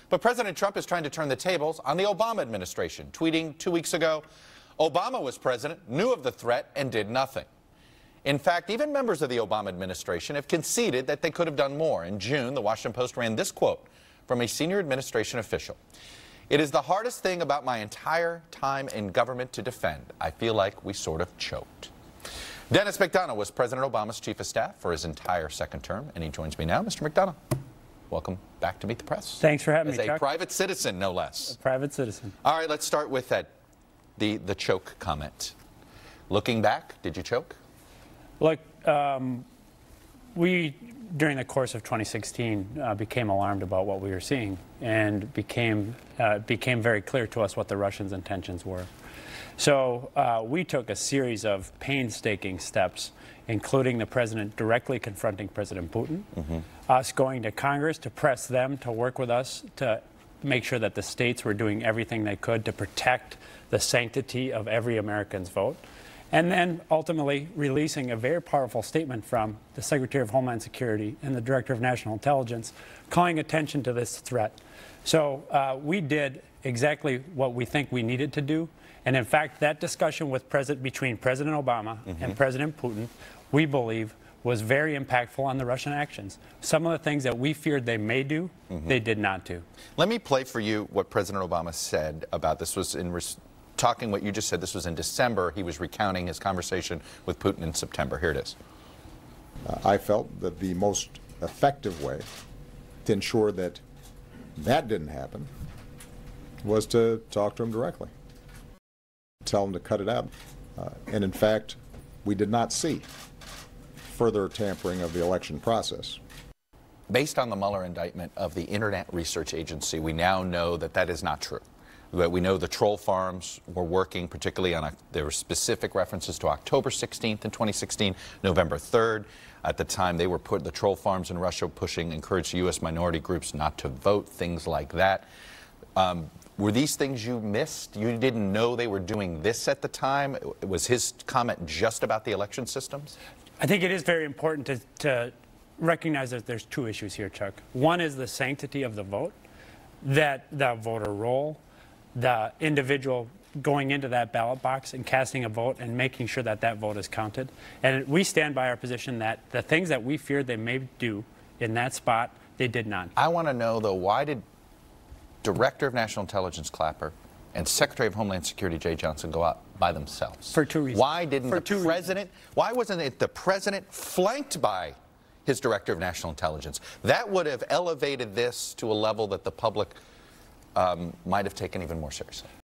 But President Trump is trying to turn the tables on the Obama administration, tweeting 2 weeks ago, Obama was president, knew of the threat, and did nothing. In fact, even members of the Obama administration have conceded that they could have done more. In June, the Washington Post ran this quote from a senior administration official. "It is the hardest thing about my entire time in government to defend. I feel like we sort of choked." Dennis McDonough was President Obama's chief of staff for his entire second term, and he joins me now. Mr. McDonough, welcome back to Meet the Press. Thanks for having me, Chuck. As a private citizen, no less. A private citizen. All right, let's start with the choke comment. Looking back, did you choke? Look, we, during the course of 2016, became alarmed about what we were seeing, and became very clear to us what the Russians' intentions were. So we took a series of painstaking steps, including the president directly confronting President Putin, us going to Congress to press them to work with us to make sure that the states were doing everything they could to protect the sanctity of every American's vote, and then ultimately releasing a very powerful statement from the Secretary of Homeland Security and the Director of National Intelligence, calling attention to this threat. So we did exactly what we think we needed to do. And in fact, that discussion between President Obama and President Putin, we believe, was very impactful on the Russian actions. Some of the things that we feared they may do, they did not do. Let me play for you what President Obama said about this. Was in talking what you just said. This was in December. He was recounting his conversation with Putin in September. Here it is. I felt that the most effective way to ensure that that didn't happen was to talk to him directly. Tell him to cut it out. And in fact, we did not see further tampering of the election process. Based on the Mueller indictment of the Internet Research Agency, we now know that that is not true. We know the troll farms were working, particularly on there were specific references to October 16th in 2016, November 3rd. At the time, they were the troll farms in Russia encouraged U.S. minority groups not to vote, things like that. Were these things you missed? You didn't know they were doing this at the time? Was his comment just about the election systems? I think it is very important to recognize that there's two issues here, Chuck. One is the sanctity of the vote, that the voter roll, the individual going into that ballot box and casting a vote and making sure that that vote is counted. And we stand by our position that the things that we feared they may do in that spot, they did not. I want to know, though, why did Director of National Intelligence Clapper and Secretary of Homeland Security Jay Johnson go out by themselves? For two reasons. Why didn't the president? Why wasn't it the president flanked by his Director of National Intelligence? That would have elevated this to a level that the public might have taken even more seriously.